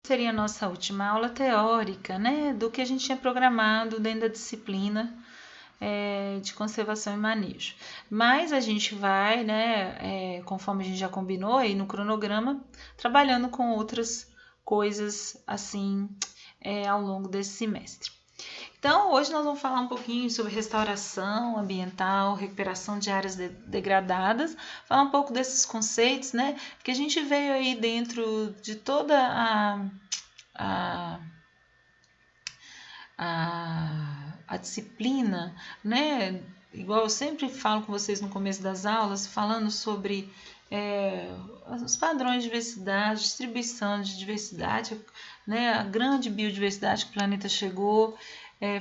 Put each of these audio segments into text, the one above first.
seria a nossa última aula teórica, né, do que a gente tinha programado dentro da disciplina de conservação e manejo. Mas a gente vai, né, conforme a gente já combinou aí no cronograma, trabalhando com outras coisas assim ao longo desse semestre. Então, hoje nós vamos falar um pouquinho sobre restauração ambiental, recuperação de áreas degradadas, falar um pouco desses conceitos, né? Porque a gente veio aí dentro de toda a disciplina, né? Igual eu sempre falo com vocês no começo das aulas, falando sobre os padrões de diversidade, distribuição de diversidade, né? A grande biodiversidade que o planeta chegou,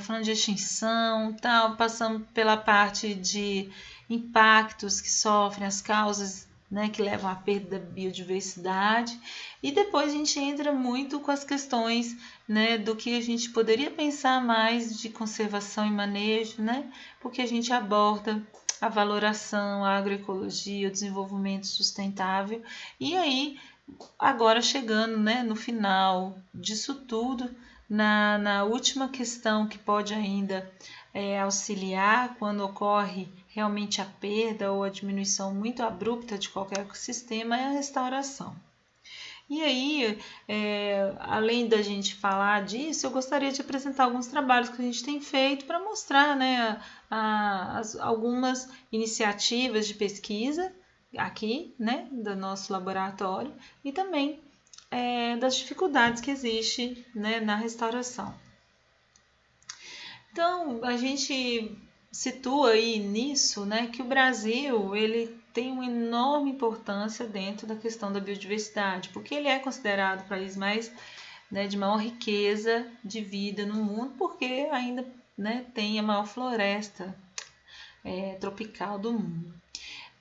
falando de extinção, tal, passando pela parte de impactos que sofrem as causas, né, que levam à perda da biodiversidade, e depois a gente entra muito com as questões, né, do que a gente poderia pensar mais de conservação e manejo, né, porque a gente aborda a valoração, a agroecologia, o desenvolvimento sustentável, e aí agora chegando, né, no final disso tudo, na última questão que pode ainda auxiliar quando ocorre realmente a perda ou a diminuição muito abrupta de qualquer ecossistema é a restauração. E aí, além da gente falar disso, eu gostaria de apresentar alguns trabalhos que a gente tem feito para mostrar, né, algumas iniciativas de pesquisa aqui, né, do nosso laboratório e também das dificuldades que existem, né, na restauração. Então, a gente situa aí nisso, né, que o Brasil ele tem uma enorme importância dentro da questão da biodiversidade, porque ele é considerado o país mais, né, de maior riqueza de vida no mundo, porque ainda, né, tem a maior floresta tropical do mundo.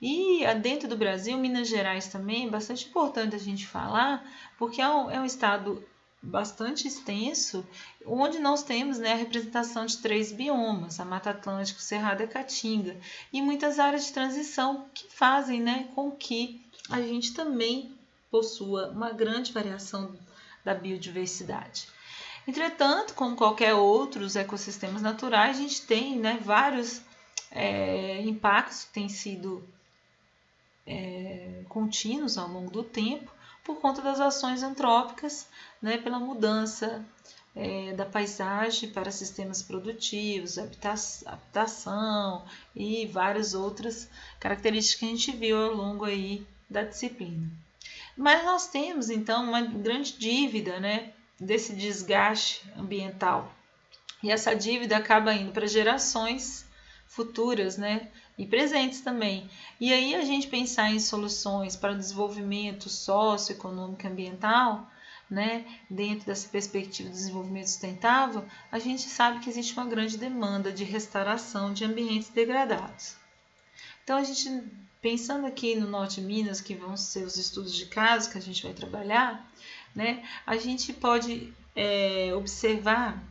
E dentro do Brasil, Minas Gerais também é bastante importante a gente falar, porque é um estado bastante extenso, onde nós temos, né, a representação de 3 biomas, a Mata Atlântica, o Cerrado e a Caatinga, e muitas áreas de transição que fazem, né, com que a gente também possua uma grande variação da biodiversidade. Entretanto, como qualquer outros ecossistemas naturais, a gente tem, né, vários impactos que têm sido contínuos ao longo do tempo por conta das ações antrópicas, né, pela mudança da paisagem para sistemas produtivos, habitação e várias outras características que a gente viu ao longo aí da disciplina. Mas nós temos então uma grande dívida, né, desse desgaste ambiental, e essa dívida acaba indo para gerações futuras, né, e presentes também. E aí a gente pensar em soluções para o desenvolvimento socioeconômico e ambiental, né, dentro dessa perspectiva de desenvolvimento sustentável, a gente sabe que existe uma grande demanda de restauração de ambientes degradados. Então a gente, pensando aqui no norte de Minas, que vão ser os estudos de caso que a gente vai trabalhar, né, a gente pode observar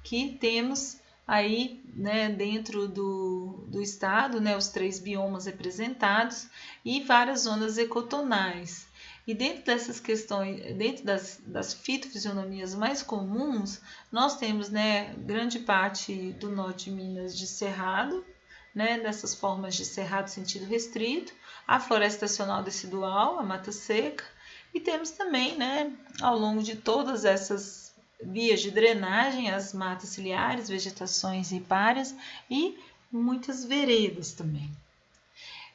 que temos aí, né, dentro do estado, né, os 3 biomas representados e várias zonas ecotonais. E dentro dessas questões, dentro das fitofisionomias mais comuns, nós temos, né, grande parte do norte de Minas de cerrado, né, dessas formas de cerrado sentido restrito, a floresta estacional decidual, a mata seca, e temos também, né, ao longo de todas essas vias de drenagem, as matas ciliares, vegetações ripárias e muitas veredas também.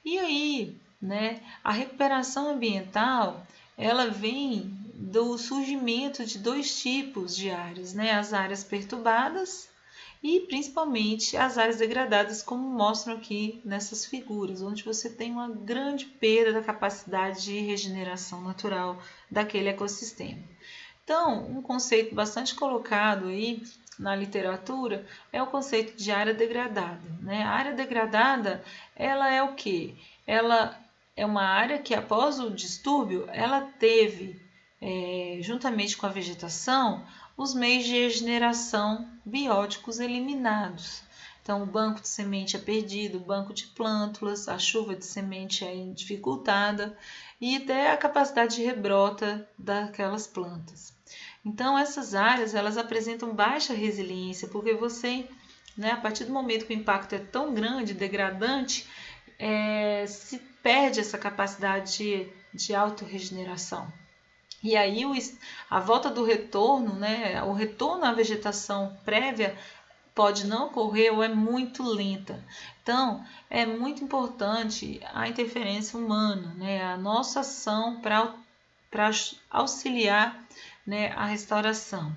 E aí, né, a recuperação ambiental, ela vem do surgimento de 2 tipos de áreas, né, as áreas perturbadas e principalmente as áreas degradadas, como mostram aqui nessas figuras, onde você tem uma grande perda da capacidade de regeneração natural daquele ecossistema. Então, um conceito bastante colocado aí na literatura é o conceito de área degradada, né? A área degradada, ela é o quê? Ela é uma área que após o distúrbio, ela teve, juntamente com a vegetação, os meios de regeneração bióticos eliminados. Então, o banco de semente é perdido, o banco de plântulas, a chuva de semente é dificultada e até a capacidade de rebrota daquelas plantas. Então, essas áreas, elas apresentam baixa resiliência, porque você, né, a partir do momento que o impacto é tão grande, degradante, se perde essa capacidade de autorregeneração. E aí a volta do retorno, né, o retorno à vegetação prévia pode não ocorrer ou é muito lenta. Então, é muito importante a interferência humana, né, a nossa ação para auxiliar, né, a restauração.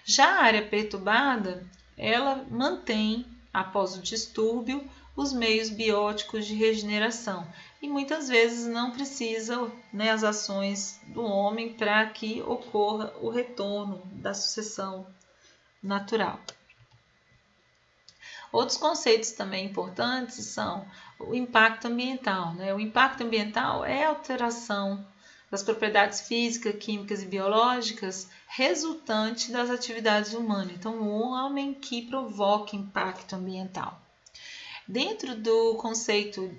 Já a área perturbada, ela mantém, após o distúrbio, os meios bióticos de regeneração e muitas vezes não precisa, né, as ações do homem para que ocorra o retorno da sucessão natural. Outros conceitos também importantes são o impacto ambiental, né? O impacto ambiental é a alteração das propriedades físicas, químicas e biológicas resultante das atividades humanas. Então, o homem que provoca impacto ambiental. Dentro do conceito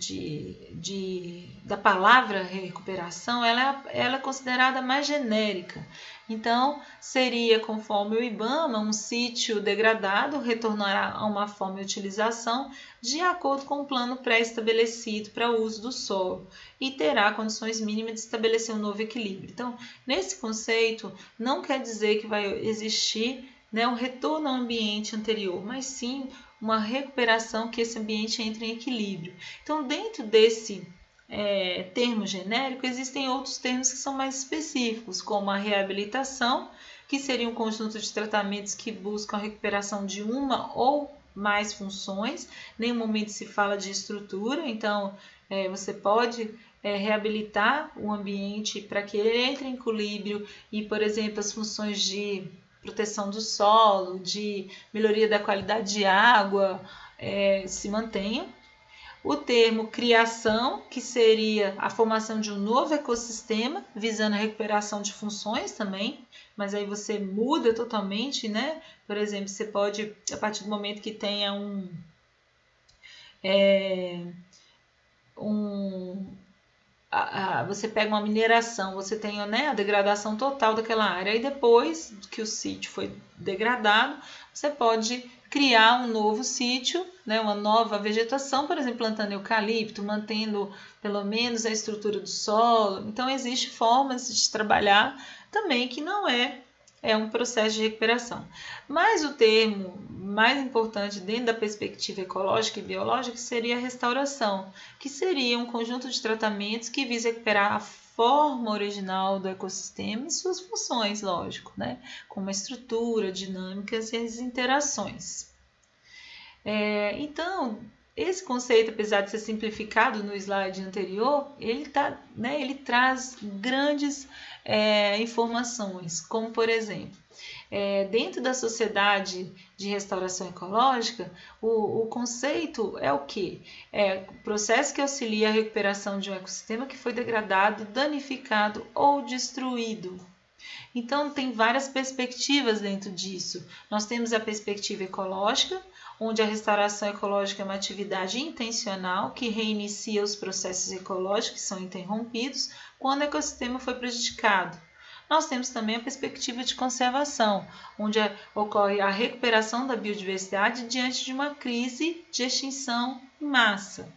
da palavra recuperação, ela é considerada mais genérica. Então, seria, conforme o IBAMA, um sítio degradado retornará a uma forma de utilização de acordo com o plano pré-estabelecido para o uso do solo e terá condições mínimas de estabelecer um novo equilíbrio. Então, nesse conceito, não quer dizer que vai existir, né, um retorno ao ambiente anterior, mas sim uma recuperação, que esse ambiente entre em equilíbrio. Então, dentro desse termo genérico, existem outros termos que são mais específicos, como a reabilitação, que seria um conjunto de tratamentos que buscam a recuperação de uma ou mais funções. Em nenhum momento se fala de estrutura, então você pode reabilitar o ambiente para que ele entre em equilíbrio e, por exemplo, as funções de proteção do solo, de melhoria da qualidade de água, se mantenham. O termo criação, que seria a formação de um novo ecossistema, visando a recuperação de funções também, mas aí você muda totalmente, né? Por exemplo, você pode, a partir do momento que tenha você pega uma mineração, você tem, né, a degradação total daquela área, e depois que o sítio foi degradado, você pode criar um novo sítio, né, uma nova vegetação, por exemplo, plantando eucalipto, mantendo pelo menos a estrutura do solo. Então, existem formas de trabalhar também que não é um processo de recuperação. Mas o termo mais importante dentro da perspectiva ecológica e biológica seria a restauração, que seria um conjunto de tratamentos que visa recuperar a forma original do ecossistema e suas funções, lógico, né? Como a estrutura, dinâmicas e as interações. Então, esse conceito, apesar de ser simplificado no slide anterior, ele traz grandes informações, como por exemplo, dentro da sociedade de restauração ecológica, o conceito é o quê? É o processo que auxilia a recuperação de um ecossistema que foi degradado, danificado ou destruído. Então, tem várias perspectivas dentro disso. Nós temos a perspectiva ecológica, onde a restauração ecológica é uma atividade intencional que reinicia os processos ecológicos que são interrompidos quando o ecossistema foi prejudicado. Nós temos também a perspectiva de conservação, onde ocorre a recuperação da biodiversidade diante de uma crise de extinção em massa.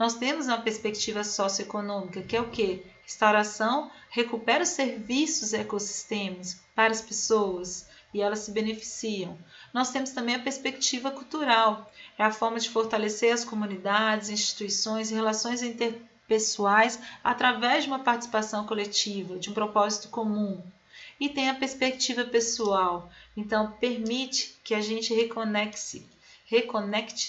Nós temos uma perspectiva socioeconômica, que é o quê? Restauração recupera os serviços ecossistemas para as pessoas e elas se beneficiam. Nós temos também a perspectiva cultural, é a forma de fortalecer as comunidades, instituições e relações interpessoais através de uma participação coletiva, de um propósito comum. E tem a perspectiva pessoal, então permite que a gente reconecte,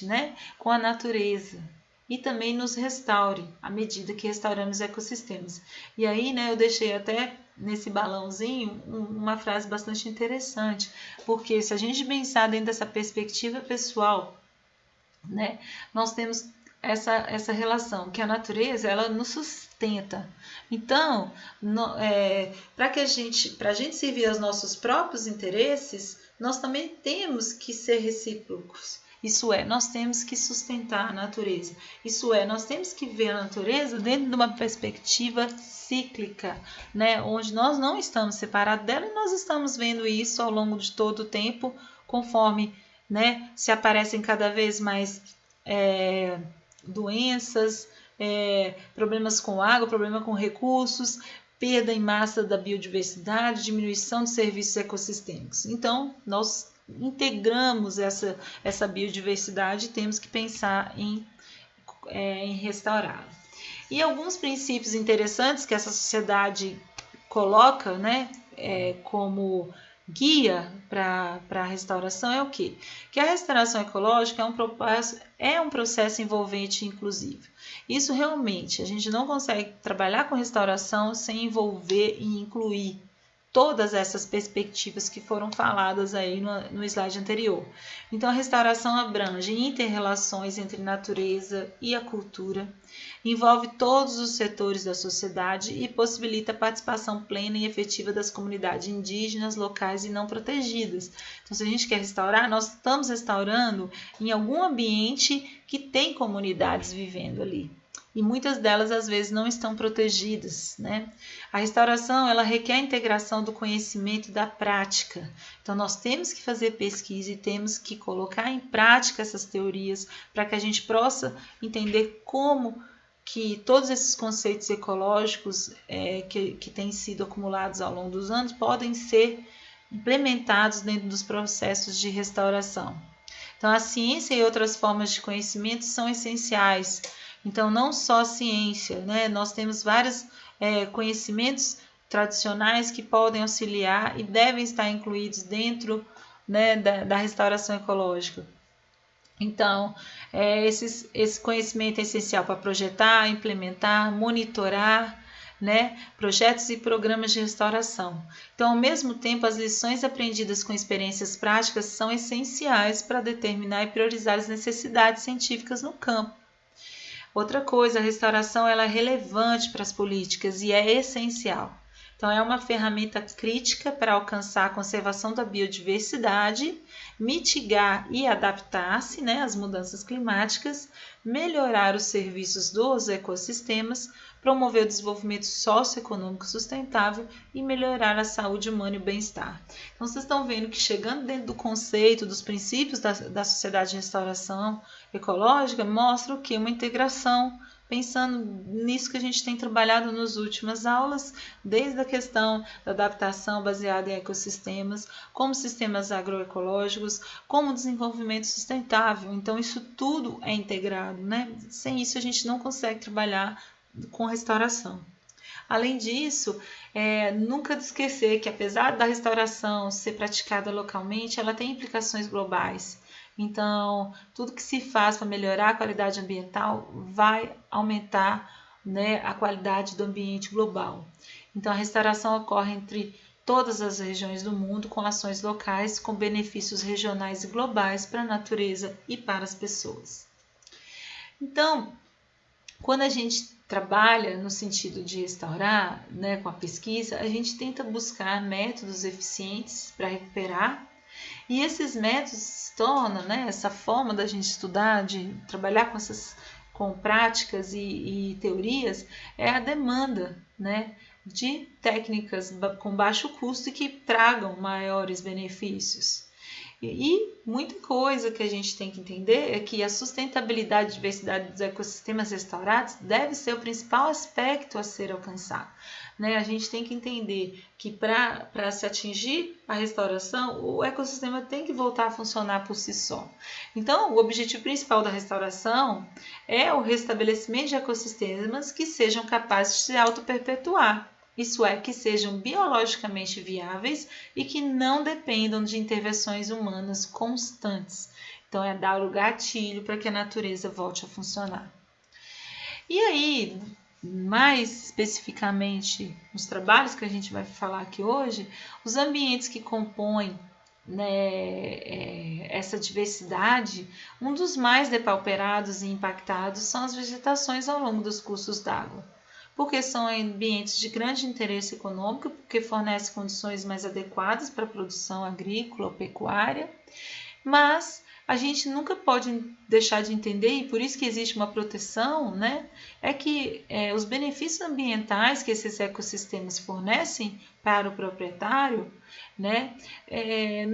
né, com a natureza. E também nos restaure à medida que restauramos ecossistemas. E aí, né, eu deixei até nesse balãozinho uma frase bastante interessante, porque se a gente pensar dentro dessa perspectiva pessoal, né, nós temos essa relação, que a natureza ela nos sustenta. Então, para a gente servir aos nossos próprios interesses, nós também temos que ser recíprocos. Isso é, nós temos que sustentar a natureza. Isso é, nós temos que ver a natureza dentro de uma perspectiva cíclica, né? Onde nós não estamos separados dela e nós estamos vendo isso ao longo de todo o tempo, conforme, né, se aparecem cada vez mais doenças, problemas com água, problema com recursos, perda em massa da biodiversidade, diminuição de serviços ecossistêmicos. Então, nós integramos essa biodiversidade e temos que pensar em restaurá-la. E alguns princípios interessantes que essa sociedade coloca, né, como guia para a restauração é o quê? Que a restauração ecológica é um processo envolvente e inclusivo. Isso realmente, a gente não consegue trabalhar com restauração sem envolver e incluir todas essas perspectivas que foram faladas aí no slide anterior. Então, a restauração abrange inter-relações entre natureza e a cultura, envolve todos os setores da sociedade e possibilita a participação plena e efetiva das comunidades indígenas, locais e não protegidas. Então, se a gente quer restaurar, nós estamos restaurando em algum ambiente que tem comunidades vivendo ali. E muitas delas, às vezes, não estão protegidas, né? A restauração, ela requer a integração do conhecimento e da prática. Então, nós temos que fazer pesquisa e temos que colocar em prática essas teorias para que a gente possa entender como que todos esses conceitos ecológicos que têm sido acumulados ao longo dos anos podem ser implementados dentro dos processos de restauração. Então, a ciência e outras formas de conhecimento são essenciais. Então, não só a ciência, né? Nós temos vários conhecimentos tradicionais que podem auxiliar e devem estar incluídos dentro, né, da restauração ecológica. Então, esse conhecimento é essencial para projetar, implementar, monitorar, né, projetos e programas de restauração. Então, ao mesmo tempo, as lições aprendidas com experiências práticas são essenciais para determinar e priorizar as necessidades científicas no campo. Outra coisa, a restauração ela é relevante para as políticas e é essencial. Então, é uma ferramenta crítica para alcançar a conservação da biodiversidade, mitigar e adaptar-se, né, às mudanças climáticas, melhorar os serviços dos ecossistemas, promover o desenvolvimento socioeconômico sustentável e melhorar a saúde humana e o bem-estar. Então, vocês estão vendo que chegando dentro do conceito, dos princípios da sociedade de restauração ecológica, mostra o que? Uma integração, pensando nisso que a gente tem trabalhado nas últimas aulas, desde a questão da adaptação baseada em ecossistemas, como sistemas agroecológicos, como desenvolvimento sustentável. Então, isso tudo é integrado, né? Sem isso, a gente não consegue trabalhar com restauração. Além disso, nunca esquecer que apesar da restauração ser praticada localmente, ela tem implicações globais. Então, tudo que se faz para melhorar a qualidade ambiental vai aumentar, né, a qualidade do ambiente global. Então, a restauração ocorre entre todas as regiões do mundo com ações locais, com benefícios regionais e globais para a natureza e para as pessoas. Então, quando a gente trabalha no sentido de restaurar, né, com a pesquisa, a gente tenta buscar métodos eficientes para recuperar, e esses métodos se tornam, né, essa forma da gente estudar, de trabalhar com práticas e teorias, é a demanda, né, de técnicas com baixo custo e que tragam maiores benefícios. E muita coisa que a gente tem que entender é que a sustentabilidade e diversidade dos ecossistemas restaurados deve ser o principal aspecto a ser alcançado, né? A gente tem que entender que para se atingir a restauração, o ecossistema tem que voltar a funcionar por si só. Então, o objetivo principal da restauração é o restabelecimento de ecossistemas que sejam capazes de se auto-perpetuar. Isso é, que sejam biologicamente viáveis e que não dependam de intervenções humanas constantes. Então, é dar o gatilho para que a natureza volte a funcionar. E aí, mais especificamente, nos trabalhos que a gente vai falar aqui hoje, os ambientes que compõem, né, essa diversidade, um dos mais depauperados e impactados são as vegetações ao longo dos cursos d'água, porque são ambientes de grande interesse econômico, porque fornecem condições mais adequadas para a produção agrícola ou pecuária, mas a gente nunca pode deixar de entender, e por isso que existe uma proteção, né? É que os benefícios ambientais que esses ecossistemas fornecem para o proprietário, né?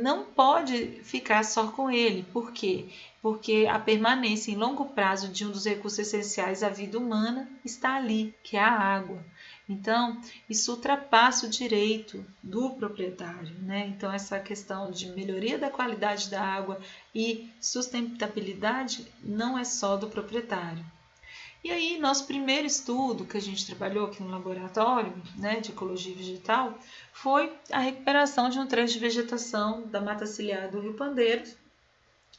Não pode ficar só com ele. Por quê? Porque a permanência em longo prazo de um dos recursos essenciais à vida humana está ali, que é a água. Então, isso ultrapassa o direito do proprietário, né? Então, essa questão de melhoria da qualidade da água e sustentabilidade não é só do proprietário. E aí, nosso primeiro estudo que a gente trabalhou aqui no laboratório, né, de ecologia vegetal, foi a recuperação de um trecho de vegetação da mata ciliar do Rio Pandeiros,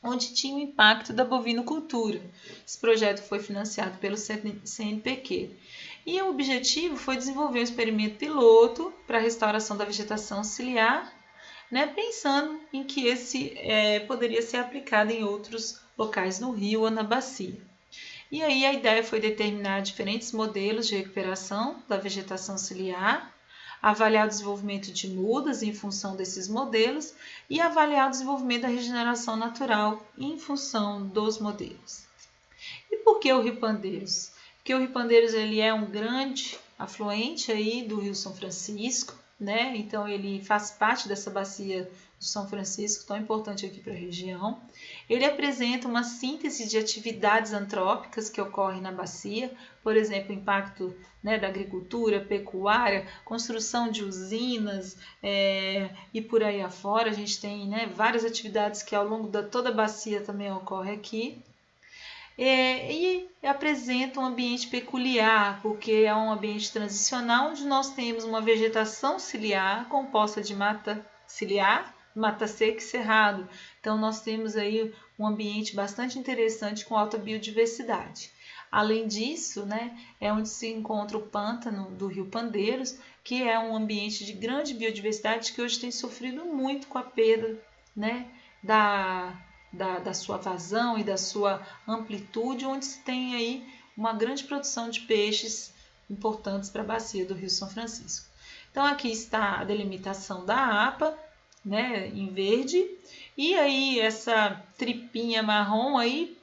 onde tinha o impacto da bovinocultura. Esse projeto foi financiado pelo CNPq. E o objetivo foi desenvolver um experimento piloto para a restauração da vegetação ciliar, né, pensando em que esse poderia ser aplicado em outros locais no rio ou na bacia. E aí a ideia foi determinar diferentes modelos de recuperação da vegetação ciliar, avaliar o desenvolvimento de mudas em função desses modelos e avaliar o desenvolvimento da regeneração natural em função dos modelos. E por que o Rio Pandeiros? Porque o Rio Pandeiros ele é um grande afluente aí do Rio São Francisco, né? Então ele faz parte dessa bacia do São Francisco, tão importante aqui para a região. Ele apresenta uma síntese de atividades antrópicas que ocorrem na bacia, por exemplo, impacto, né, da agricultura, pecuária, construção de usinas e por aí afora. A gente tem, né, várias atividades que ao longo de toda a bacia também ocorre aqui. E apresenta um ambiente peculiar, porque é um ambiente transicional onde nós temos uma vegetação ciliar composta de mata ciliar, mata seca e cerrado. Então nós temos aí um ambiente bastante interessante com alta biodiversidade. Além disso, né, é onde se encontra o pântano do Rio Pandeiros, que é um ambiente de grande biodiversidade que hoje tem sofrido muito com a perda, né, da sua vazão e da sua amplitude, onde se tem aí uma grande produção de peixes importantes para a bacia do Rio São Francisco. Então aqui está a delimitação da APA, né, em verde, e aí essa tripinha marrom aí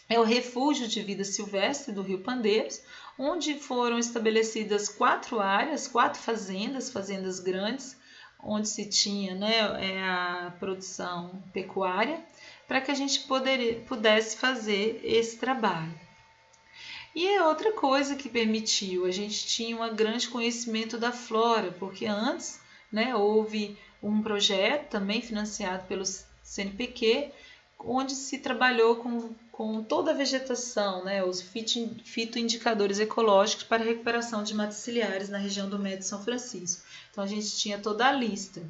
é o refúgio de vida silvestre do Rio Pandeiros, onde foram estabelecidas 4 áreas, 4 fazendas grandes, onde se tinha, né, a produção pecuária, para que a gente pudesse fazer esse trabalho. E outra coisa que permitiu, a gente tinha um grande conhecimento da flora, porque antes, né, houve um projeto também financiado pelo CNPq, onde se trabalhou com toda a vegetação, né, os fitoindicadores ecológicos para a recuperação de matas ciliares na região do Médio São Francisco. Então a gente tinha toda a lista.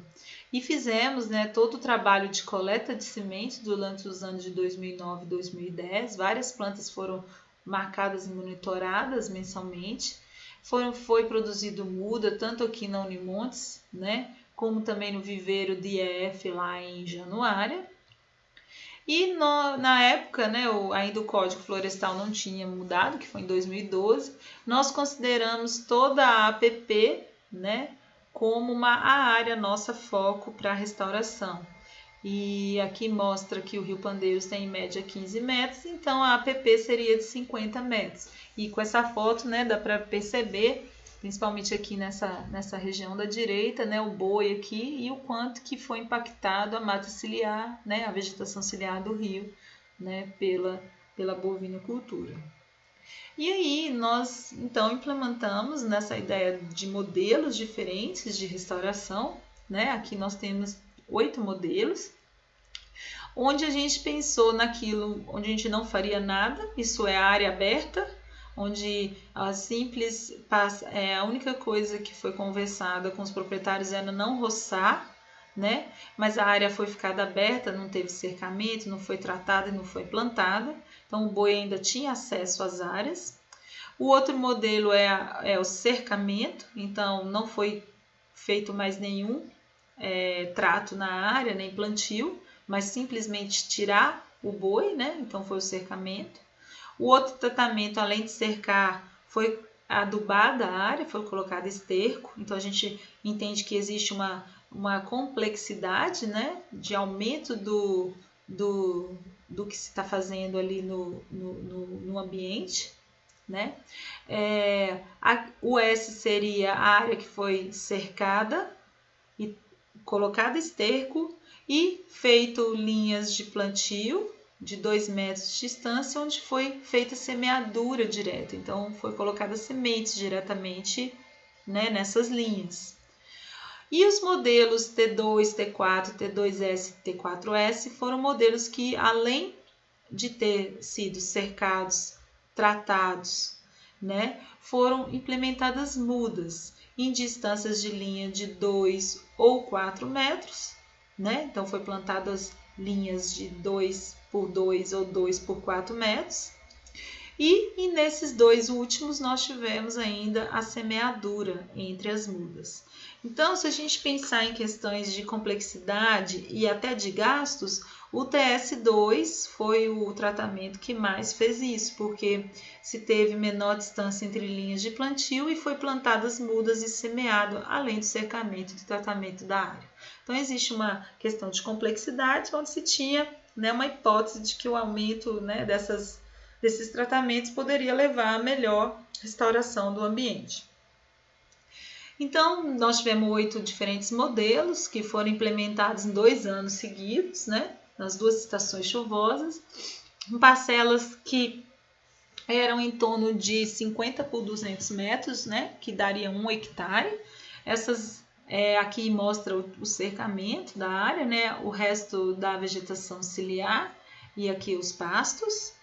E fizemos, né, todo o trabalho de coleta de sementes durante os anos de 2009 e 2010. Várias plantas foram marcadas e monitoradas mensalmente. Foi produzido muda, tanto aqui na Unimontes, né, como também no viveiro de IEF lá em Januária. E na época, né, ainda o Código Florestal não tinha mudado, que foi em 2012, nós consideramos toda a APP, né, como a área nossa foco para a restauração. E aqui mostra que o Rio Pandeiros tem em média 15 metros, então a APP seria de 50 metros. E com essa foto, né, dá para perceber, principalmente aqui nessa região da direita, né, o boi aqui e o quanto que foi impactado a mata ciliar, né, a vegetação ciliar do rio, né, pela bovinocultura. E aí nós então implementamos nessa ideia de modelos diferentes de restauração, né? Aqui nós temos 8 modelos, onde a gente pensou naquilo onde a gente não faria nada, isso é a área aberta, onde a única coisa que foi conversada com os proprietários era não roçar, né? Mas a área foi ficada aberta, não teve cercamento, não foi tratada e não foi plantada, então o boi ainda tinha acesso às áreas. O outro modelo é o cercamento, então não foi feito mais nenhum trato na área, nem plantio, mas simplesmente tirar o boi, né? Então foi o cercamento. O outro tratamento, além de cercar, foi adubada a área, foi colocado esterco. Então a gente entende que existe uma complexidade, né, de aumento do que se está fazendo ali no ambiente, né? O S seria a área que foi cercada e colocada esterco e feito linhas de plantio de 2 metros de distância, onde foi feita semeadura direta. Então, foi colocada sementes diretamente, né, nessas linhas. E os modelos T2, T4, T2S e T4S foram modelos que, além de ter sido cercados, tratados, né, foram implementadas mudas em distâncias de linha de 2 ou 4 metros, né? Então, foi plantadas linhas de 2 por 2 ou 2 por 4 metros. E nesses dois últimos nós tivemos ainda a semeadura entre as mudas. Então, se a gente pensar em questões de complexidade e até de gastos, o TS2 foi o tratamento que mais fez isso, porque se teve menor distância entre linhas de plantio e foi plantadas mudas e semeado, além do cercamento e do tratamento da área. Então, existe uma questão de complexidade, onde se tinha, né, uma hipótese de que o aumento, né, desses tratamentos poderia levar a melhor restauração do ambiente. Então, nós tivemos 8 diferentes modelos que foram implementados em 2 anos seguidos, né, nas 2 estações chuvosas, em parcelas que eram em torno de 50 por 200 metros, né, que daria 1 hectare. Essas aqui mostra o cercamento da área, né, o resto da vegetação ciliar e aqui os pastos.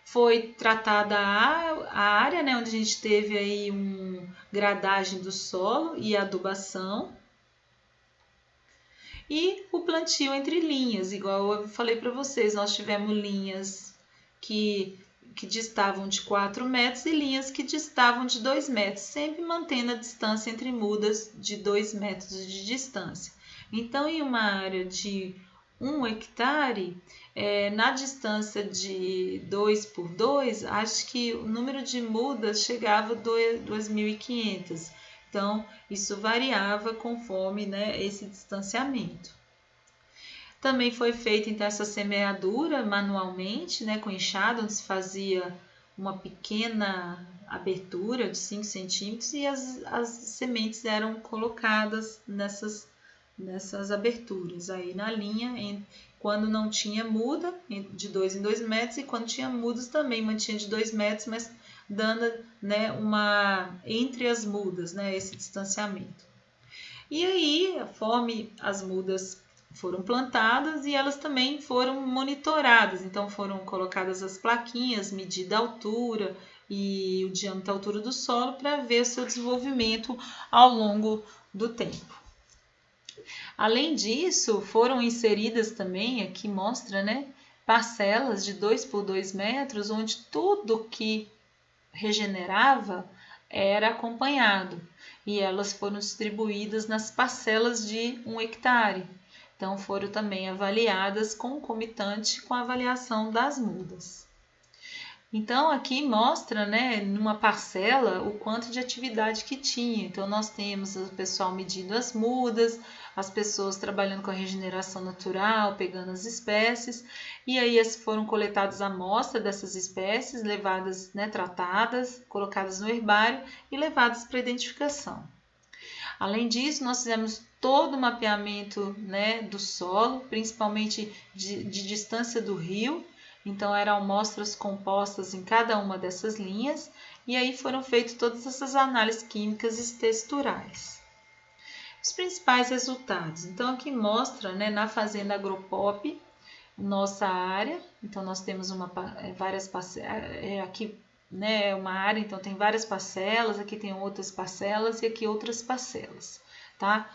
Foi tratada a área, né, onde a gente teve aí gradagem do solo e adubação. E o plantio entre linhas, igual eu falei para vocês, nós tivemos linhas que distavam de 4 metros e linhas que distavam de 2 metros, sempre mantendo a distância entre mudas de 2 metros de distância. Então, em uma área de 1 hectare, na distância de 2 por 2, acho que o número de mudas chegava a 2.500. Então, isso variava conforme, né, esse distanciamento. Também foi feita então essa semeadura manualmente, né, com enxada, onde se fazia uma pequena abertura de 5 centímetros e as sementes eram colocadas nessas aberturas aí na linha, quando não tinha muda, de 2 em 2 metros, e quando tinha mudas também mantinha de 2 metros, mas dando, né, entre as mudas, né, esse distanciamento. E aí, conforme as mudas foram plantadas e elas também foram monitoradas, então foram colocadas as plaquinhas, medida a altura e o diâmetro da altura do solo para ver seu desenvolvimento ao longo do tempo. Além disso, foram inseridas também, aqui mostra, né, parcelas de 2 por 2 metros, onde tudo que regenerava era acompanhado e elas foram distribuídas nas parcelas de 1 hectare. Então, foram também avaliadas concomitante com a avaliação das mudas. Então, aqui mostra, né, numa parcela, o quanto de atividade que tinha. Então, nós temos o pessoal medindo as mudas, as pessoas trabalhando com a regeneração natural, pegando as espécies, e aí foram coletadas amostras dessas espécies, levadas, né, tratadas, colocadas no herbário e levadas para identificação. Além disso, nós fizemos todo o mapeamento, né, do solo, principalmente de distância do rio. Então, eram amostras compostas em cada uma dessas linhas, e aí foram feitas todas essas análises químicas e texturais. Os principais resultados. Então, aqui mostra, né, na fazenda Agropop, nossa área. Então, nós temos várias parcelas, aqui, né, uma área, então tem várias parcelas, aqui tem outras parcelas e aqui outras parcelas, tá?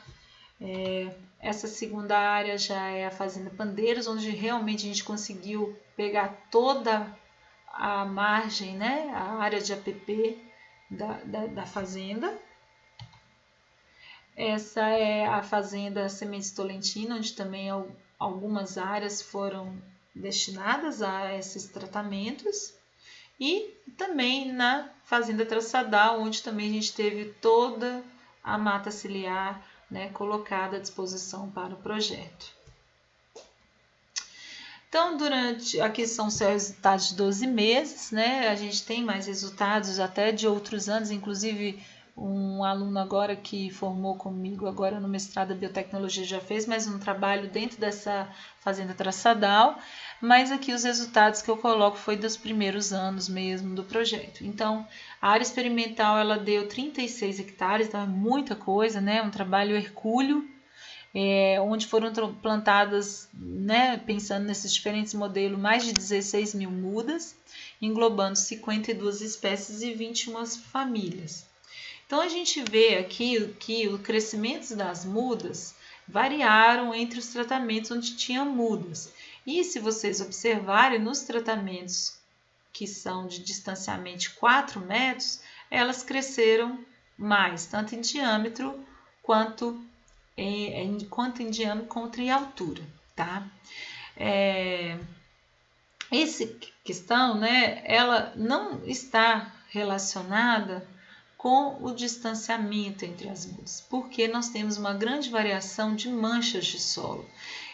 Essa segunda área já é a Fazenda Pandeiros, onde realmente a gente conseguiu pegar toda a margem, né, a área de APP da fazenda. Essa é a Fazenda Sementes Tolentino, onde também algumas áreas foram destinadas a esses tratamentos. E também na Fazenda Traçadal, onde também a gente teve toda a mata ciliar, né, colocada à disposição para o projeto. Então, aqui são os resultados de 12 meses, né? A gente tem mais resultados até de outros anos, inclusive um aluno agora que formou comigo agora no mestrado em biotecnologia já fez mais um trabalho dentro dessa fazenda traçadal, mas aqui os resultados que eu coloco foi dos primeiros anos mesmo do projeto. Então, a área experimental ela deu 36 hectares, então é muita coisa, né? Um trabalho hercúleo, onde foram plantadas, né, pensando nesses diferentes modelos, mais de 16 mil mudas, englobando 52 espécies e 21 famílias. Então, a gente vê aqui que o crescimento das mudas variaram entre os tratamentos onde tinha mudas. E se vocês observarem, nos tratamentos que são de distanciamento 4 metros, elas cresceram mais, tanto em diâmetro quanto em diâmetro quanto em altura, tá? Essa questão, né, ela não está relacionada com o distanciamento entre as mudas, porque nós temos uma grande variação de manchas de solo.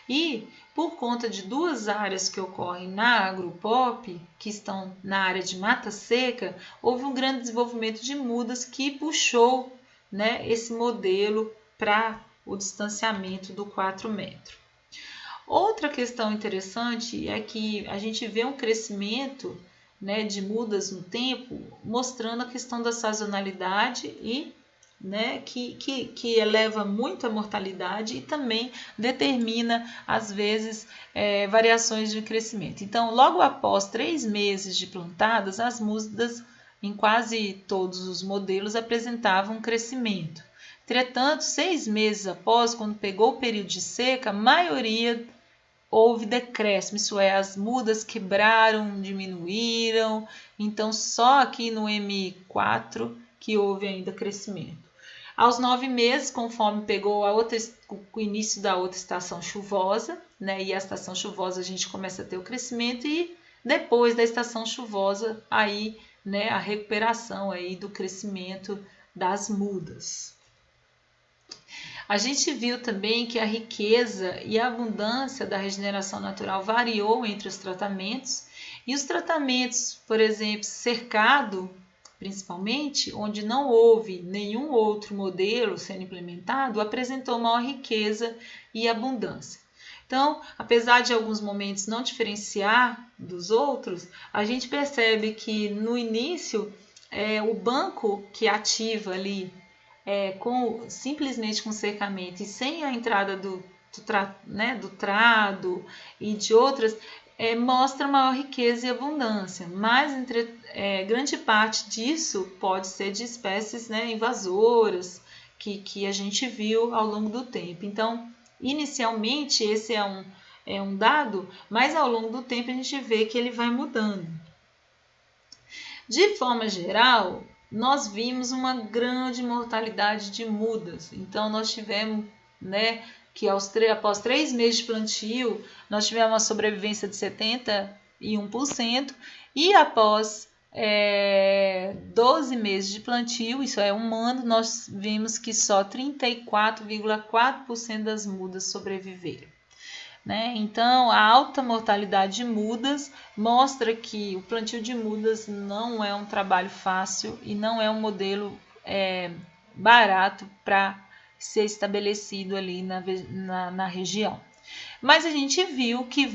E por conta de duas áreas que ocorrem na agropop, que estão na área de mata seca, houve um grande desenvolvimento de mudas que puxou, né, esse modelo para o distanciamento do 4 metros. Outra questão interessante é que a gente vê um crescimento, né, de mudas no tempo, mostrando a questão da sazonalidade e, né, que eleva muito a mortalidade e também determina, às vezes, variações de crescimento. Então, logo após 3 meses de plantadas, as mudas em quase todos os modelos apresentavam um crescimento. Entretanto, 6 meses após, quando pegou o período de seca, a maioria houve decréscimo, isso é, as mudas quebraram, diminuíram, então só aqui no M4 que houve ainda crescimento. Aos 9 meses, conforme pegou o início da outra estação chuvosa, né, e a estação chuvosa a gente começa a ter o crescimento e depois da estação chuvosa, aí, né, a recuperação aí do crescimento das mudas. A gente viu também que a riqueza e a abundância da regeneração natural variou entre os tratamentos e os tratamentos, por exemplo, cercado, principalmente, onde não houve nenhum outro modelo sendo implementado, apresentou maior riqueza e abundância. Então, apesar de alguns momentos não diferenciar dos outros, a gente percebe que no início o banco que ativa ali simplesmente com cercamento e sem a entrada do trado e de outras, mostra maior riqueza e abundância, mas grande parte disso pode ser de espécies, né, invasoras que a gente viu ao longo do tempo. Então, inicialmente, esse é um dado, mas ao longo do tempo a gente vê que ele vai mudando. De forma geral, nós vimos uma grande mortalidade de mudas. Então, nós tivemos, né, que após 3 meses de plantio, nós tivemos uma sobrevivência de 71%, e após 12 meses de plantio, isso é um ano, nós vimos que só 34,4% das mudas sobreviveram. Né? Então, a alta mortalidade de mudas mostra que o plantio de mudas não é um trabalho fácil e não é um modelo barato para ser estabelecido ali na região. Mas a gente viu que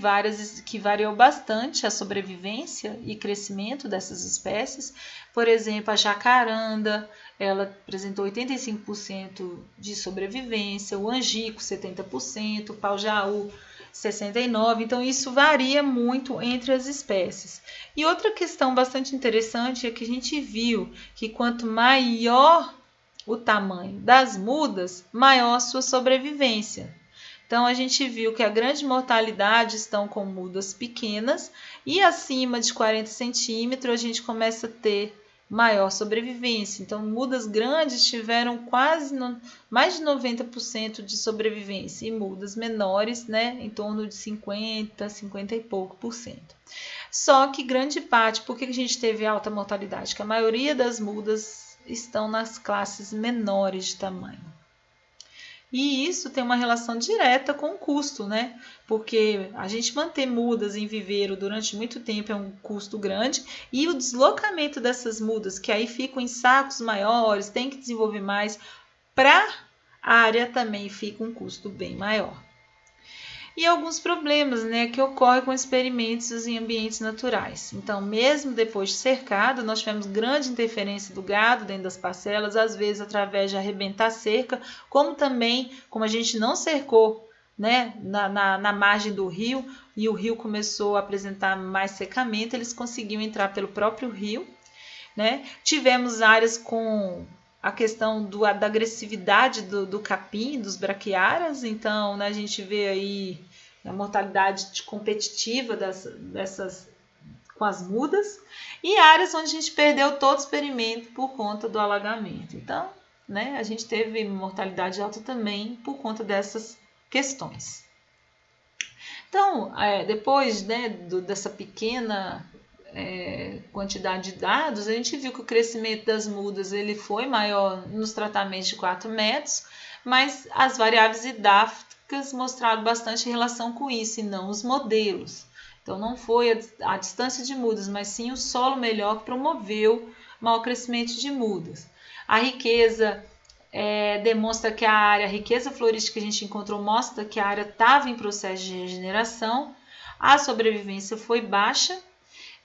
variou bastante a sobrevivência e crescimento dessas espécies. Por exemplo, a jacaranda, ela apresentou 85% de sobrevivência, o angico 70%, o pau-jaú 69%, então isso varia muito entre as espécies. E outra questão bastante interessante é que a gente viu que quanto maior o tamanho das mudas, maior a sua sobrevivência. Então, a gente viu que a grande mortalidade estão com mudas pequenas e acima de 40 centímetros a gente começa a ter maior sobrevivência. Então, mudas grandes tiveram mais de 90% de sobrevivência e mudas menores, né, em torno de 50 e pouco por cento. Só que grande parte, por que a gente teve alta mortalidade? Que a maioria das mudas estão nas classes menores de tamanho. E isso tem uma relação direta com o custo, né? Porque a gente manter mudas em viveiro durante muito tempo é um custo grande e o deslocamento dessas mudas, que aí ficam em sacos maiores, tem que desenvolver mais, para a área também fica um custo bem maior. E alguns problemas, né, que ocorrem com experimentos em ambientes naturais. Então, mesmo depois de cercado, nós tivemos grande interferência do gado dentro das parcelas, às vezes através de arrebentar a cerca, como também, como a gente não cercou, né, na margem do rio, e o rio começou a apresentar mais secamento, eles conseguiam entrar pelo próprio rio, né? Tivemos áreas com a questão da agressividade do capim, dos braquiárias, então, né, a gente vê aí a mortalidade competitiva dessas com as mudas, e áreas onde a gente perdeu todo o experimento por conta do alagamento. Então, né, a gente teve mortalidade alta também por conta dessas questões. Então, depois, né, dessa pequena quantidade de dados, a gente viu que o crescimento das mudas ele foi maior nos tratamentos de 4 metros, mas as variáveis idáficas mostraram bastante relação com isso, e não os modelos. Então, não foi a distância de mudas, mas sim o solo melhor que promoveu maior crescimento de mudas. A riqueza demonstra que a riqueza florística que a gente encontrou mostra que a área estava em processo de regeneração, a sobrevivência foi baixa,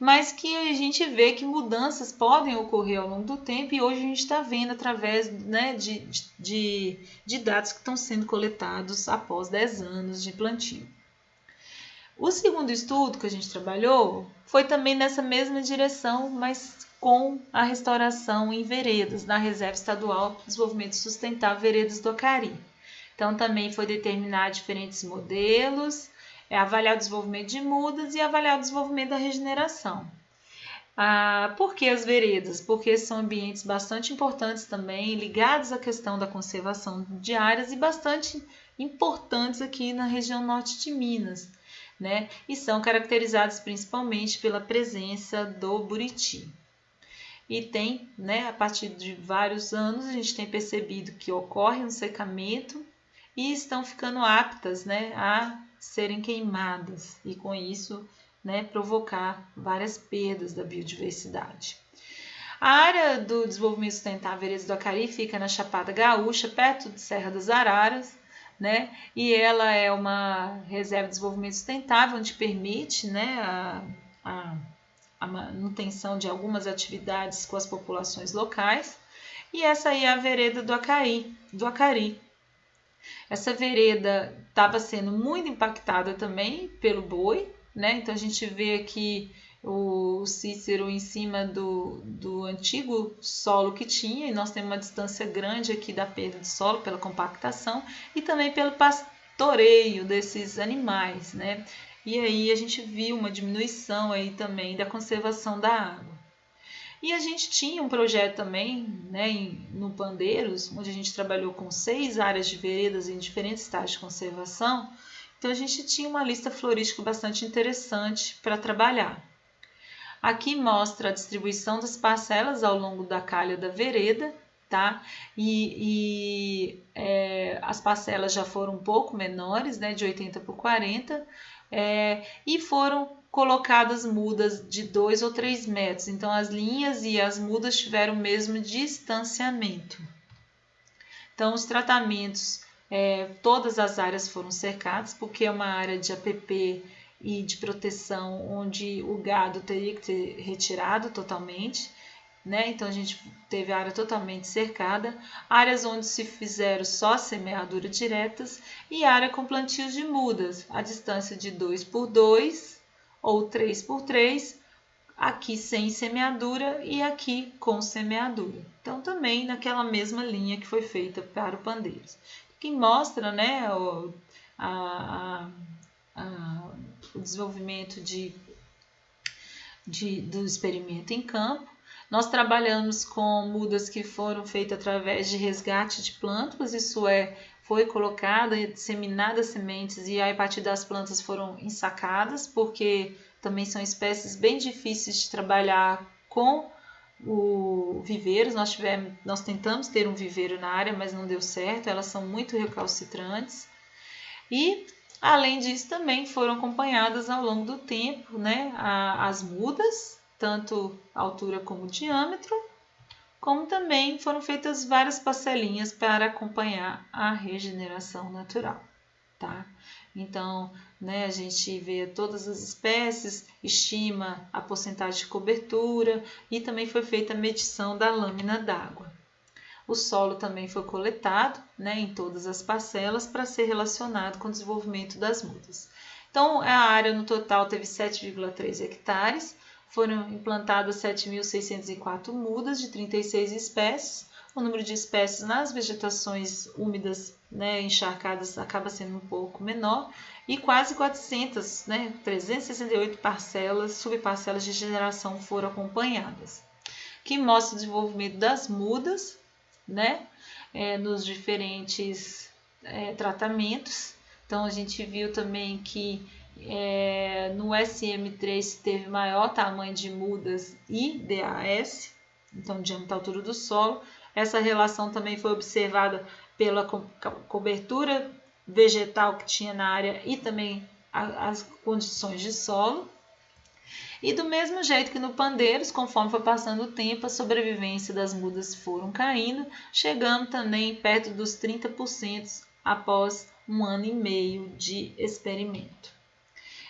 mas que a gente vê que mudanças podem ocorrer ao longo do tempo, e hoje a gente está vendo através, né, de dados que estão sendo coletados após 10 anos de plantio. O segundo estudo que a gente trabalhou foi também nessa mesma direção, mas com a restauração em veredas, na Reserva Estadual de Desenvolvimento Sustentável Veredas do Acari. Então, também foi determinar diferentes modelos, avaliar o desenvolvimento de mudas e avaliar o desenvolvimento da regeneração. Por que as veredas? Porque são ambientes bastante importantes também, ligados à questão da conservação de áreas e bastante importantes aqui na região norte de Minas, né? E são caracterizados principalmente pela presença do buriti. E tem, né, a partir de vários anos, a gente tem percebido que ocorre um secamento e estão ficando aptas, né, a serem queimadas e com isso, né, provocar várias perdas da biodiversidade. A área do desenvolvimento sustentável Veredas do Acari fica na Chapada Gaúcha, perto de Serra das Araras, né, e ela é uma reserva de desenvolvimento sustentável onde permite, né, a manutenção de algumas atividades com as populações locais. E essa aí é a vereda do Acari. Essa vereda estava sendo muito impactada também pelo boi, né? Então a gente vê aqui o Cícero em cima do antigo solo que tinha, e nós temos uma distância grande aqui da perda de solo pela compactação e também pelo pastoreio desses animais, né? E aí a gente viu uma diminuição aí também da conservação da água. E a gente tinha um projeto também, né, no Pandeiros, onde a gente trabalhou com 6 áreas de veredas em diferentes estágios de conservação. Então a gente tinha uma lista florística bastante interessante para trabalhar. Aqui mostra a distribuição das parcelas ao longo da calha da vereda, tá? As parcelas já foram um pouco menores, né, de 80 por 40, e foram colocadas mudas de 2 ou 3 metros. Então, as linhas e as mudas tiveram o mesmo distanciamento. Então, os tratamentos, todas as áreas foram cercadas, porque é uma área de APP e de proteção onde o gado teria que ser retirado totalmente, né? Então a gente teve a área totalmente cercada, áreas onde se fizeram só semeadura diretas e área com plantios de mudas, a distância de 2 por 2 ou 3 por 3, aqui sem semeadura e aqui com semeadura. Então também naquela mesma linha que foi feita para o Pandeiros, que mostra, né, o desenvolvimento do experimento em campo. Nós trabalhamos com mudas que foram feitas através de resgate de plântulas, isso foi colocada e disseminadas sementes e aí a partir das plantas foram ensacadas, porque também são espécies bem difíceis de trabalhar com o viveiros, nós tentamos ter um viveiro na área, mas não deu certo, elas são muito recalcitrantes. E, além disso, também foram acompanhadas ao longo do tempo, né, as mudas, tanto altura como diâmetro, como também foram feitas várias parcelinhas para acompanhar a regeneração natural, tá? Então, né, a gente vê todas as espécies, estima a porcentagem de cobertura e também foi feita a medição da lâmina d'água. O solo também foi coletado, né, em todas as parcelas para ser relacionado com o desenvolvimento das mudas. Então, a área no total teve 7,3 hectares, foram implantadas 7.604 mudas de 36 espécies. O número de espécies nas vegetações úmidas, né, encharcadas, acaba sendo um pouco menor, e quase 400, né, 368 parcelas, subparcelas de regeneração foram acompanhadas, que mostra o desenvolvimento das mudas, né, nos diferentes tratamentos. Então, a gente viu também que no SM3 teve maior tamanho de mudas e DAS, então diâmetro e altura do solo. Essa relação também foi observada pela cobertura vegetal que tinha na área e também as condições de solo. E do mesmo jeito que no Pandeiros, conforme foi passando o tempo, a sobrevivência das mudas foram caindo, chegando também perto dos 30% após 1 ano e meio de experimento.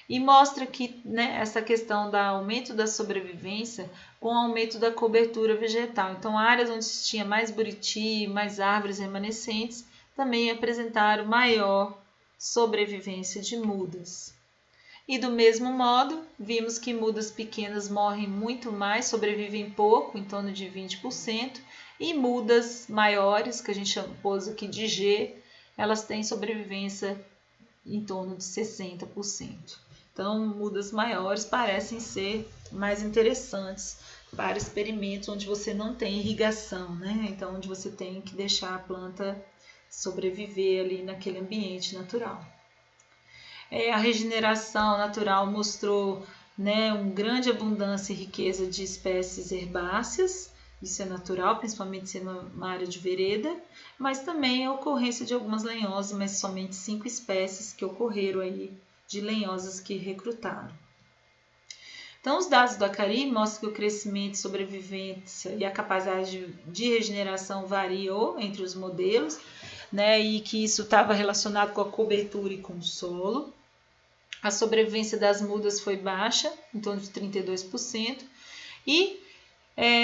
E mostra que, né, essa questão do aumento da sobrevivência com o aumento da cobertura vegetal. Então, áreas onde se tinha mais buriti, mais árvores remanescentes, também apresentaram maior sobrevivência de mudas. E do mesmo modo, vimos que mudas pequenas morrem muito mais, sobrevivem pouco, em torno de 20%, e mudas maiores, que a gente pôs aqui de G, elas têm sobrevivência em torno de 60%. Então, mudas maiores parecem ser mais interessantes para experimentos onde você não tem irrigação, né? Então, onde você tem que deixar a planta sobreviver ali naquele ambiente natural. A regeneração natural mostrou, né, uma grande abundância e riqueza de espécies herbáceas, isso é natural, principalmente sendo uma área de vereda, mas também a ocorrência de algumas lenhosas, mas somente 5 espécies que ocorreram aí de lenhosas que recrutaram. Então, os dados do Acari mostram que o crescimento, sobrevivência e a capacidade de regeneração variou entre os modelos, né, e que isso estava relacionado com a cobertura e com o solo. A sobrevivência das mudas foi baixa, em torno de 32%, e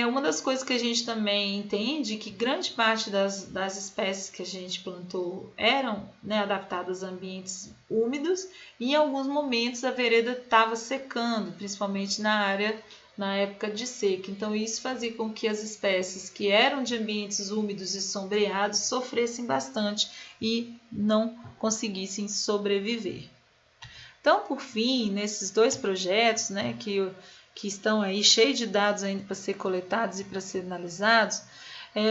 uma das coisas que a gente também entende é que grande parte das espécies que a gente plantou eram, né, adaptadas a ambientes úmidos e em alguns momentos a vereda estava secando, principalmente na época de seca. Então isso fazia com que as espécies que eram de ambientes úmidos e sombreados sofressem bastante e não conseguissem sobreviver. Então, por fim, nesses 2 projetos, né, que estão aí cheios de dados ainda para ser coletados e para ser analisados,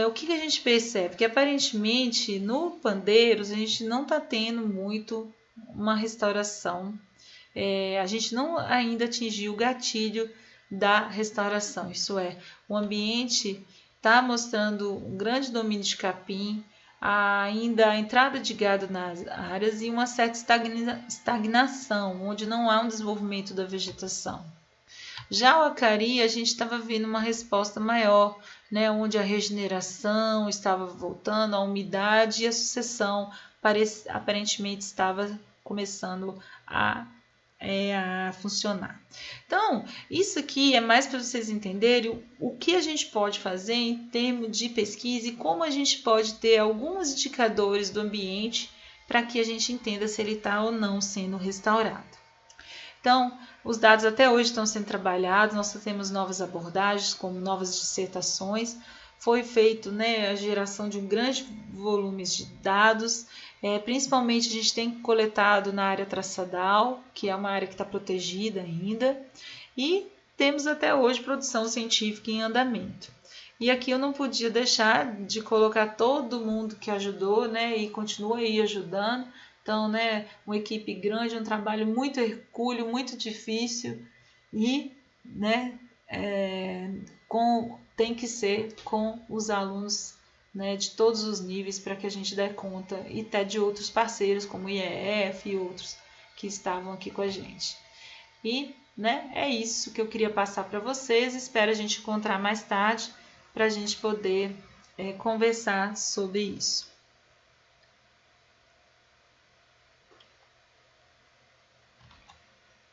o que a gente percebe? Que aparentemente no Pandeiros a gente não está tendo muito uma restauração, a gente não ainda atingiu o gatilho da restauração, isso é, o ambiente está mostrando um grande domínio de capim, ainda a entrada de gado nas áreas e uma certa estagnação, onde não há um desenvolvimento da vegetação. Já o Acari, a gente estava vendo uma resposta maior, né, onde a regeneração estava voltando, a umidade e a sucessão aparentemente estava começando a funcionar. Então, isso aqui é mais para vocês entenderem o que a gente pode fazer em termos de pesquisa e como a gente pode ter alguns indicadores do ambiente para que a gente entenda se ele está ou não sendo restaurado. Então, os dados até hoje estão sendo trabalhados, nós temos novas abordagens, como novas dissertações, foi feito, né, a geração de um grande volume de dados, principalmente a gente tem coletado na área traçadal, que é uma área que está protegida ainda, e temos até hoje produção científica em andamento. E aqui eu não podia deixar de colocar todo mundo que ajudou, né, e continua aí ajudando. Então, né, uma equipe grande, um trabalho muito hercúleo, muito difícil e, né, tem que ser com os alunos, né, de todos os níveis, para que a gente dê conta, e até de outros parceiros, como o IEF e outros que estavam aqui com a gente. E, né, é isso que eu queria passar para vocês. Espero a gente encontrar mais tarde para a gente poder conversar sobre isso.